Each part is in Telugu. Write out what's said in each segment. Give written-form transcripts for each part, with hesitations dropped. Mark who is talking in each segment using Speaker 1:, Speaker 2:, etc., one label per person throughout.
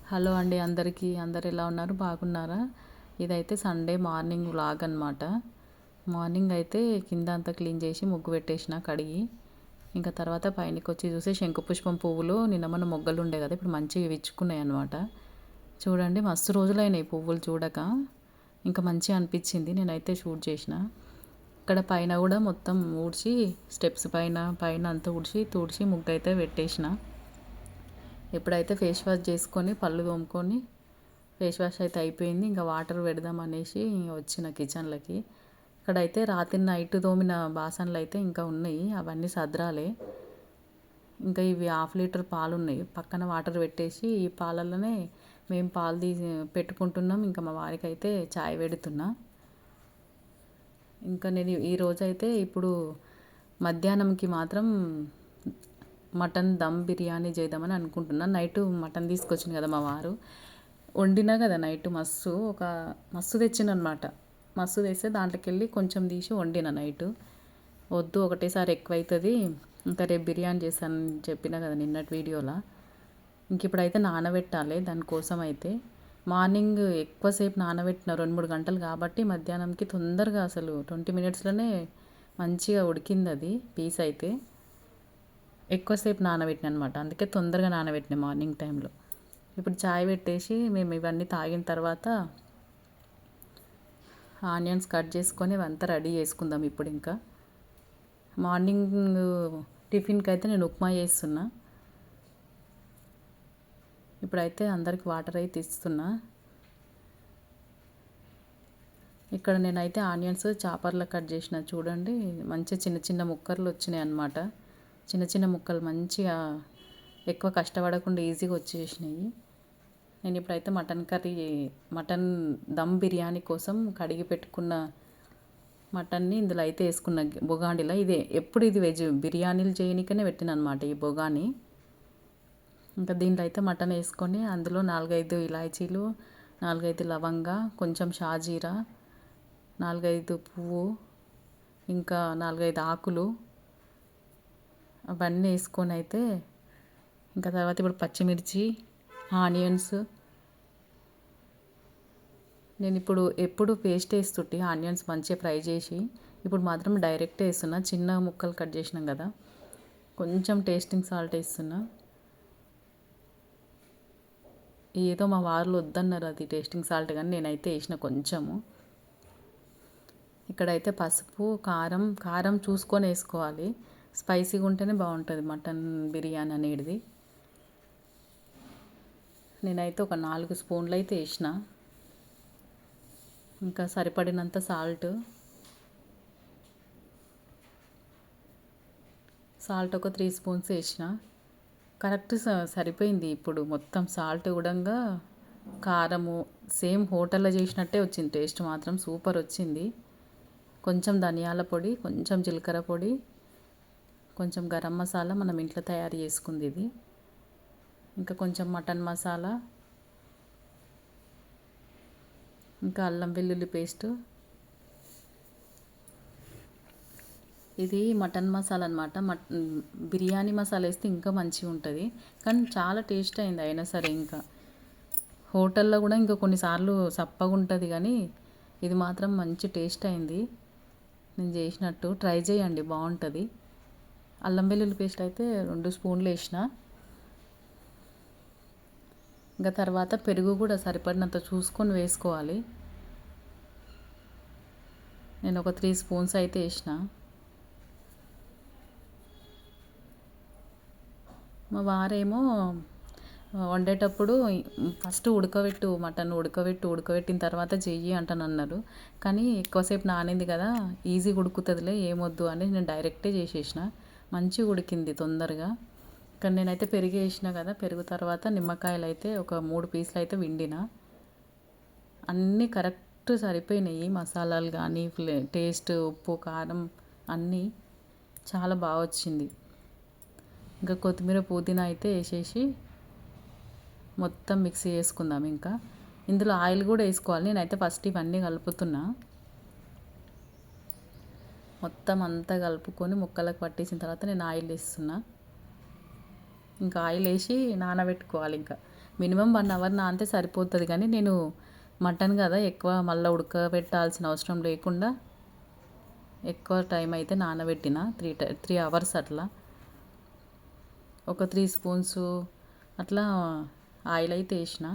Speaker 1: హలో అండి అందరికీ. అందరు ఎలా ఉన్నారు? బాగున్నారా? ఇదైతే సండే మార్నింగ్ వ్లాగ్ అనమాట. మార్నింగ్ అయితే కింద అంతా క్లీన్ చేసి ముగ్గు పెట్టేసిన కడిగి. ఇంకా తర్వాత పైనకి వచ్చి చూస్తే శంకుపుష్పం పువ్వులు నిన్న మొన్న మొగ్గలు ఉండే కదా, ఇప్పుడు మంచిగా విచ్చుకున్నాయి అనమాట. చూడండి, మస్తు రోజులైనాయి పువ్వులు చూడక. ఇంకా మంచిగా అనిపించింది. నేనైతే షూట్ చేసిన. ఇక్కడ పైన కూడా మొత్తం ఊడ్చి, స్టెప్స్ పైన పైన అంతా తుడిచి ముగ్గు అయితే పెట్టేసిన. ఇప్పుడైతే ఫేస్ వాష్ చేసుకొని పళ్ళు తోముకొని ఫేస్ వాష్ అయితే అయిపోయింది. ఇంకా వాటర్ పెడదాం అనేసి వచ్చిన కిచెన్లోకి. ఇక్కడైతే రాత్రి నైట్ తోమిన బాసనలు అయితే ఇంకా ఉన్నాయి, అవన్నీ సదరాలే. ఇంకా ఇవి 1/2 లీటర్ పాలు ఉన్నాయి, పక్కన వాటర్ పెట్టేసి ఈ పాలల్లోనే మేము పాలు తీసి పెట్టుకుంటున్నాం. ఇంకా మా వారికి అయితే చాయ్ పెడుతున్నా. ఇంకా నేను ఈరోజైతే ఇప్పుడు మధ్యాహ్నంకి మాత్రం మటన్ దమ్ బిర్యానీ చేద్దామని అనుకుంటున్నాను. నైట్ మటన్ తీసుకొచ్చింది కదా మా వారు, వండినా కదా నైట్ మస్తు తెచ్చిందనమాట. మస్తు తెస్తే దాంట్లోకి వెళ్ళి కొంచెం తీసి వండిన నైట్. వద్దు ఒకటేసారి ఎక్కువ అవుతుంది, ఇంకా రేపు బిర్యానీ చేస్తానని చెప్పిన కదా నిన్నటి వీడియోలో. ఇంక ఇప్పుడైతే నానబెట్టాలి. దానికోసం అయితే మార్నింగ్ ఎక్కువసేపు నానబెట్టిన 2-3 గంటలు కాబట్టి మధ్యాహ్నంకి తొందరగా అసలు 20 మినిట్స్లోనే మంచిగా ఉడికింది అది పీస్ అయితే. ఎక్కువసేపు నానబెట్టిన అనమాట, అందుకే తొందరగా నానబెట్టిన మార్నింగ్ టైంలో. ఇప్పుడు చాయ్ పెట్టేసి మేము ఇవన్నీ తాగిన తర్వాత ఆనియన్స్ కట్ చేసుకొని ఇవంతా రెడీ చేసుకుందాం. ఇప్పుడు ఇంకా మార్నింగ్ టిఫిన్కి అయితే నేను ఉప్మా చేస్తున్నా. ఇప్పుడైతే అందరికి వాటర్ అయితే ఇస్తున్నా. ఇక్కడ నేనైతే ఆనియన్స్ చాపర్లో కట్ చేసిన. చూడండి, మంచిగా చిన్న చిన్న ముక్కలు వచ్చినాయి అన్నమాట. చిన్న చిన్న ముక్కలు మంచిగా ఎక్కువ కష్టపడకుండా ఈజీగా వచ్చేసినాయి. నేను ఇప్పుడైతే మటన్ దమ్ బిర్యానీ కోసం కడిగి పెట్టుకున్న మటన్ని ఇందులో అయితే వేసుకున్న బొగాండిలో. ఎప్పుడు ఇది వెజ్ బిర్యానీలు చేయనికనే పెట్టిన అనమాట ఈ బొగాని. ఇంకా దీంట్లో అయితే మటన్ వేసుకొని అందులో 4-5 ఇలాచీలు, 4-5 లవంగా, కొంచెం షాజీరా, 4-5 పువ్వు, ఇంకా 4-5 ఆకులు, అవన్నీ వేసుకొని అయితే ఇంకా తర్వాత ఇప్పుడు పచ్చిమిర్చి, ఆనియన్స్. నేను ఎప్పుడు పేస్ట్ వేస్తుంటే ఆనియన్స్ మంచిగా ఫ్రై చేసి, ఇప్పుడు మాత్రం డైరెక్ట్ వేస్తున్నా. చిన్న ముక్కలు కట్ చేసినాం కదా, కొంచెం టేస్టింగ్ సాల్ట్ వేస్తున్నా. ఏదో మా వారు వద్దన్నారు అది టేస్టింగ్ సాల్ట్, కానీ నేనైతే వేసిన కొంచెము. ఇక్కడైతే పసుపు, కారం చూసుకొని వేసుకోవాలి. స్పైసీగా ఉంటేనే బాగుంటుంది మటన్ బిర్యానీ అనేది. నేనైతే ఒక 4 స్పూన్లు అయితే వేసిన. ఇంకా సరిపడినంత సాల్ట్ ఒక 3 స్పూన్స్ వేసిన. కరెక్ట్ సరిపోయింది. ఇప్పుడు మొత్తం సాల్ట్ కూడా, కారము సేమ్ హోటల్లో చేసినట్టే వచ్చింది. టేస్ట్ మాత్రం సూపర్ వచ్చింది. కొంచెం ధనియాల పొడి, కొంచెం జీలకర్ర పొడి, కొంచెం గరం మసాలా మనం ఇంట్లో తయారు చేసుకుంది ఇది, ఇంకా కొంచెం మటన్ మసాలా, ఇంకా అల్లం వెల్లుల్లి పేస్టు. ఇది మటన్ మసాలా అనమాట. బిర్యానీ మసాలా వేస్తే ఇంకా మంచిగా ఉంటుంది, కానీ చాలా టేస్ట్ అయింది. అయినా సరే ఇంకా హోటల్లో కూడా ఇంకా కొన్నిసార్లు సప్పగా ఉంటుంది, కానీ ఇది మాత్రం మంచి టేస్ట్ అయింది. నేను చేసినట్టు ట్రై చేయండి, బాగుంటుంది. అల్లం వెల్లుల్లి పేస్ట్ అయితే 2 స్పూన్లు వేసిన. ఇంకా తర్వాత పెరుగు కూడా సరిపడినంత చూసుకొని వేసుకోవాలి. నేను ఒక 3 స్పూన్స్ అయితే వేసిన. మా వారేమో వండేటప్పుడు ఫస్ట్ మటన్ ఉడకబెట్టిన తర్వాత చెయ్యి అంటానన్నారు. కానీ ఎక్కువసేపు నానింది కదా, ఈజీగా ఉడుకుతుందిలే ఏమొద్దు అని నేను డైరెక్టే చేసేసిన. మంచిగా ఉడికింది తొందరగా. కానీ నేనైతే పెరుగు వేసిన కదా, పెరుగు తర్వాత నిమ్మకాయలు అయితే ఒక 3 పీసులు అయితే విండిన. అన్నీ కరెక్ట్ సరిపోయినాయి, మసాలాలు కానీ టేస్ట్, ఉప్పు, కారం అన్నీ చాలా బాగా వచ్చింది. ఇంకా కొత్తిమీర, పుదీనా అయితే వేసేసి మొత్తం మిక్సీ చేసుకుందాం. ఇంకా ఇందులో ఆయిల్ కూడా వేసుకోవాలి. నేనైతే ఫస్ట్ ఇవన్నీ కలుపుతున్నా. మొత్తం అంతా కలుపుకొని ముక్కలకు పట్టేసిన తర్వాత నేను ఆయిల్ వేస్తున్నా. ఇంకా ఆయిల్ వేసి నానబెట్టుకోవాలి. ఇంకా మినిమం 1 అవర్ నానితే సరిపోతుంది, కానీ నేను మటన్ కదా ఎక్కువ మళ్ళీ ఉడకబెట్టాల్సిన అవసరం లేకుండా ఎక్కువ టైం అయితే నానబెట్టిన 3 అవర్స్ అట్లా. ఒక 3 స్పూన్స్ అట్లా ఆయిల్ అయితే వేసిన.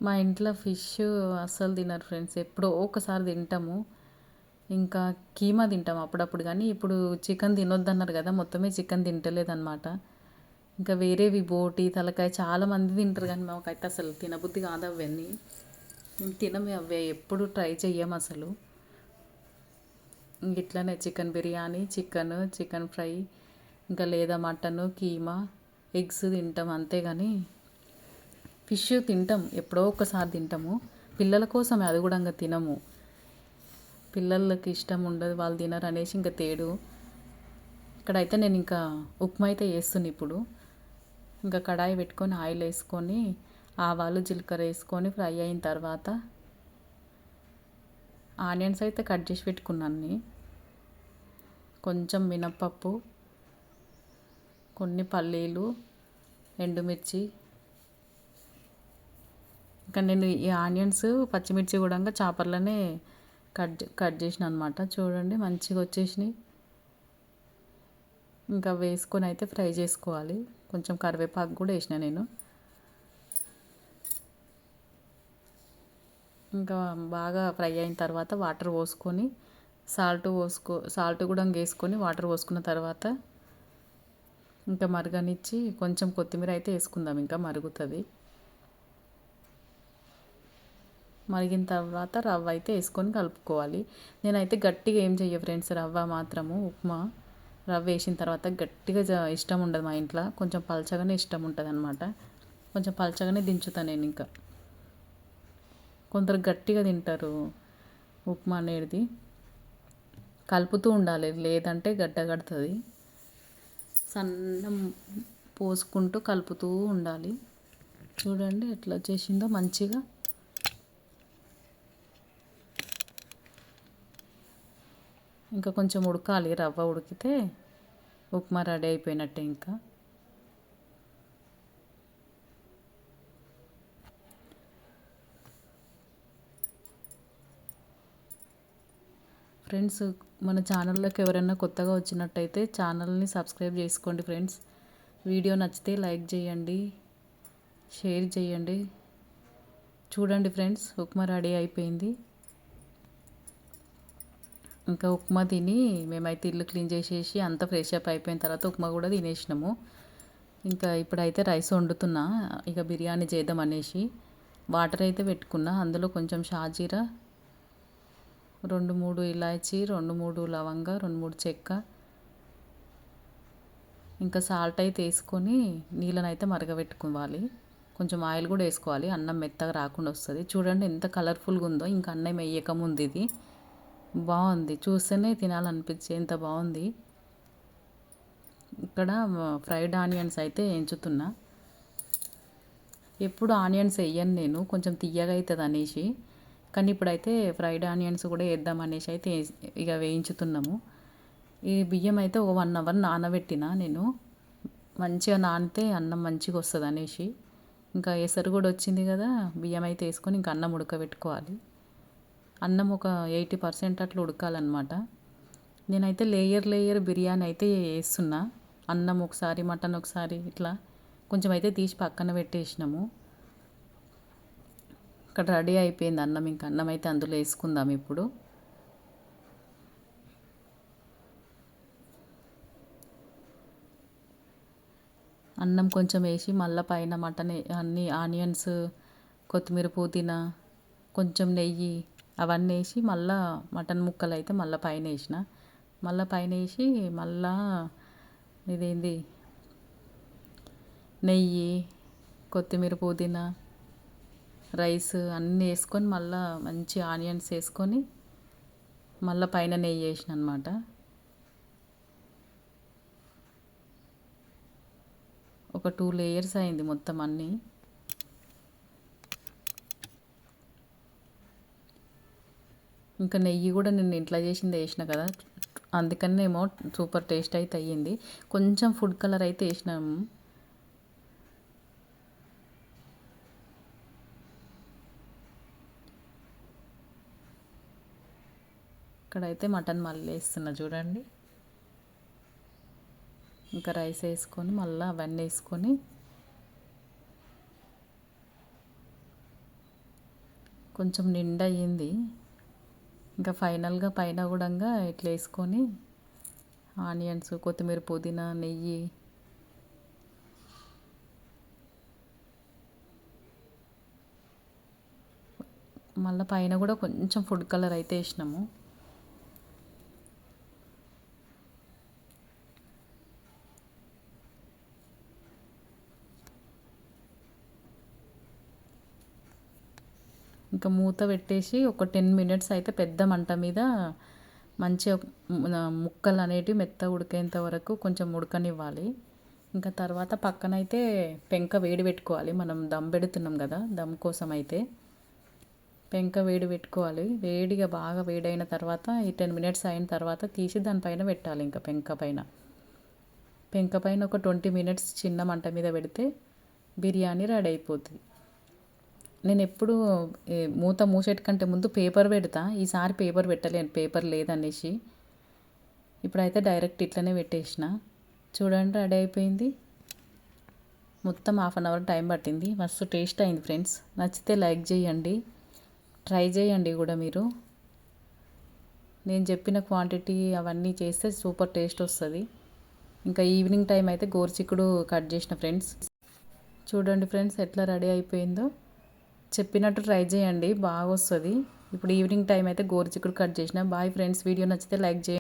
Speaker 1: మా ఇంట్లో ఫిష్ అస్సలు తినరు ఫ్రెండ్స్, ఎప్పుడో ఒకసారి తింటాము. ఇంకా కీమా తింటాం అప్పుడప్పుడు, కానీ ఇప్పుడు చికెన్ తినొద్దన్నారు కదా, మొత్తమే చికెన్ తింటలేదన్నమాట. ఇంకా వేరేవి బోటి తలకాయ చాలామంది తింటారు, కానీ మాకైతే అసలు తినబుద్ధి కాదు అవన్నీ. మేము తినమే అవే, ఎప్పుడు ట్రై చెయ్యం అసలు. ఇట్లనే చికెన్ బిర్యానీ, చికెన్ ఫ్రై, ఇంకా లేదా మటన్, కీమా, ఎగ్స్ తింటాం అంతేగాని ఫిష్ తింటాం ఎప్పుడో ఒకసారి తింటాము. పిల్లల కోసమే, అది కూడా ఇంకా తినము. పిల్లలకి ఇష్టం ఉండదు, వాళ్ళు తినరు అనేసి ఇంకా తేడు. ఇక్కడైతే నేను ఇంకా ఉప్మా అయితే వేస్తున్నా ఇప్పుడు. ఇంకా కడాయి పెట్టుకొని ఆయిల్ వేసుకొని ఆవాలు జీలకర్ర వేసుకొని ఫ్రై అయిన తర్వాత ఆనియన్స్ అయితే కట్ చేసి పెట్టుకున్నాను. కొంచెం మినప్పప్పు, కొన్ని పల్లీలు, ఎండుమిర్చి. ఇంకా నేను ఈ ఆనియన్స్ పచ్చిమిర్చి కూడా చాపర్లోనే కట్ చేసిన అనమాట. చూడండి మంచిగా వచ్చేసినాయి. ఇంకా వేసుకొని అయితే ఫ్రై చేసుకోవాలి. కొంచెం కరివేపాకు కూడా వేసిన నేను. ఇంకా బాగా ఫ్రై అయిన తర్వాత వాటర్ పోసుకొని సాల్ట్ కూడా వేసుకొని వాటర్ పోసుకున్న తర్వాత ఇంకా మరగనిచ్చి కొంచెం కొత్తిమీర అయితే వేసుకుందాం, ఇంకా మరుగుతుంది. మరిగిన తర్వాత రవ్వ అయితే వేసుకొని కలుపుకోవాలి. నేనైతే గట్టిగా ఏం చెయ్య ఫ్రెండ్స్, రవ్వ మాత్రము ఉప్మా రవ్వ వేసిన తర్వాత గట్టిగా ఇష్టం ఉండదు మా ఇంట్లో, కొంచెం పలచగానే ఇష్టం ఉంటుంది అనమాట. కొంచెం పలచగానే దించుతాను నేను. ఇంకా కొందరు గట్టిగా తింటారు ఉప్మా అనేది. కలుపుతూ ఉండాలి, లేదంటే గడ్డ కడుతుంది. సన్నం పోసుకుంటూ కలుపుతూ ఉండాలి. చూడండి ఎట్లా చేసిందో మంచిగా. ఇంకా కొంచెం ఉడకాలి, రవ్వ ఉడికితే ఉప్మా రెడీ అయిపోయినట్టే. ఇంకా ఫ్రెండ్స్, మన ఛానల్లోకి ఎవరైనా కొత్తగా వచ్చినట్టయితే ఛానల్ని సబ్స్క్రైబ్ చేసుకోండి ఫ్రెండ్స్. వీడియో నచ్చితే లైక్ చేయండి, షేర్ చేయండి. చూడండి ఫ్రెండ్స్, ఉప్మా రెడీ అయిపోయింది. ఇంకా ఉప్మా తిని మేమైతే ఇల్లు క్లీన్ చేసేసి అంతా ఫ్రెష్ అప్ అయిపోయిన తర్వాత ఉప్మా కూడా తినేసినాము. ఇంకా ఇప్పుడైతే రైస్ వండుతున్నా, ఇక బిర్యానీ చేద్దాం అనేసి. వాటర్ అయితే పెట్టుకున్నా, అందులో కొంచెం షాజీరా, 2-3 ఇలాచీ, 2-3 లవంగా, 2-3 చెక్క, ఇంకా సాల్ట్ అయితే వేసుకొని నీళ్ళనైతే మరగబెట్టుకోవాలి. కొంచెం ఆయిల్ కూడా వేసుకోవాలి, అన్నం మెత్తగా రాకుండా వస్తుంది. చూడండి ఎంత కలర్ఫుల్గా ఉందో, ఇంకా అన్నం వేయకముందు ఇది బాగుంది, చూస్తేనే తినాలనిపించే ఎంత బాగుంది. ఇక్కడ ఫ్రైడ్ ఆనియన్స్ అయితే ఎంచుతున్నా. ఎప్పుడు ఆనియన్స్ వేయను నేను, కొంచెం తియ్యగా అవుతుంది అనేసి, కానీ ఇప్పుడైతే ఫ్రైడ్ ఆనియన్స్ కూడా వేద్దాం అనేసి అయితే ఇక వేయించుతున్నాము. ఈ బియ్యం అయితే ఒక 1 అవర్ నానబెట్టిన నేను, మంచిగా నానితే అన్నం మంచిగా వస్తుంది అనేసి. ఇంకా ఎసరు కూడా వచ్చింది కదా, బియ్యం అయితే వేసుకొని ఇంకా అన్నం ఉడకబెట్టుకోవాలి. అన్నం ఒక 80% అట్లా ఉడకాలన్నమాట. నేనైతే లేయర్ బిర్యానీ అయితే వేస్తున్నా. అన్నం ఒకసారి, మటన్ ఒకసారి, ఇట్లా కొంచెం అయితే తీసి పక్కన పెట్టేసినాము. ఇక్కడ రెడీ అయిపోయింది అన్నం. ఇంకా అన్నం అయితే అందులో వేసుకుందాం ఇప్పుడు. అన్నం కొంచెం వేసి మళ్ళీ పైన మటన్ అన్ని ఆనియన్స్, కొత్తిమీర, పుదీనా, కొంచెం నెయ్యి అవన్నీ వేసి మళ్ళీ మటన్ ముక్కలు అయితే మళ్ళీ పైన వేసిన. మళ్ళీ పైన వేసి మళ్ళీ ఇదేంది నెయ్యి, కొత్తిమీర, పుదీనా, రైస్ అన్నీ వేసుకొని మళ్ళీ మంచి ఆనియన్స్ వేసుకొని మళ్ళీ పైన నెయ్యి వేసిన అనమాట. ఒక 2 లేయర్స్ అయింది మొత్తం అన్నీ. ఇంకా నెయ్యి కూడా నేను ఇంట్లో చేసింది వేసిన కదా, అందుకనేమో సూపర్ టేస్ట్ అయితే అయ్యింది. కొంచెం ఫుడ్ కలర్ అయితే వేసినాము. ఇక్కడైతే మటన్ మళ్ళీ వేస్తున్నా చూడండి. ఇంకా రైస్ వేసుకొని మళ్ళీ అవన్నీ వేసుకొని కొంచెం నిండా అయ్యింది. ఇంకా ఫైనల్గా పైన కూడా ఇట్లా వేసుకొని ఆనియన్స్, కొత్తిమీర, పుదీనా, నెయ్యి, మళ్ళీ పైన కూడా కొంచెం ఫుడ్ కలర్ అయితే వేసినాము. ఇంకా మూత పెట్టేసి ఒక 10 మినిట్స్ అయితే పెద్ద మంట మీద మంచిగా ముక్కలు అనేటివి మెత్తగా ఉడికేంత వరకు కొంచెం ఉడకనివ్వాలి. ఇంకా తర్వాత పక్కనైతే పెంక వేడి పెట్టుకోవాలి. మనం దమ్ పెడుతున్నాం కదా, దమ్ కోసం అయితే పెంక వేడి పెట్టుకోవాలి. వేడిగా బాగా వేడైన తర్వాత ఈ 10 మినిట్స్ అయిన తర్వాత తీసి దానిపైన పెట్టాలి. ఇంకా పెంక పైన ఒక 20 మినిట్స్ చిన్న మంట మీద పెడితే బిర్యానీ రెడీ అయిపోతుంది. నేను ఎప్పుడు మూత మూసేటికంటే ముందు పేపర్ పెడతా. ఈసారి పేపర్ పెట్టలేను, పేపర్ లేదనేసి. ఇప్పుడైతే డైరెక్ట్ ఇట్లనే పెట్టేసిన. చూడండి రెడీ అయిపోయింది. మొత్తం 1/2 అవర్ టైం పట్టింది. మస్తు టేస్ట్ అయింది ఫ్రెండ్స్. నచ్చితే లైక్ చేయండి, ట్రై చేయండి కూడా మీరు. నేను చెప్పిన క్వాంటిటీ అవన్నీ చేస్తే సూపర్ టేస్ట్ వస్తుంది. ఇంకా ఈవినింగ్ టైం అయితే గోరుచిక్కుడు కట్ చేసిన ఫ్రెండ్స్. చూడండి ఫ్రెండ్స్ ఎట్లా రెడీ అయిపోయిందో. చెప్పినట్టు ట్రై చేయండి, బాగా వస్తుంది. ఇప్పుడు ఈవినింగ్ టైం అయితే గోరుచిక్కుడు కట్ చేసిన. Bye friends. వీడియో నచ్చితే లైక్ చేయండి.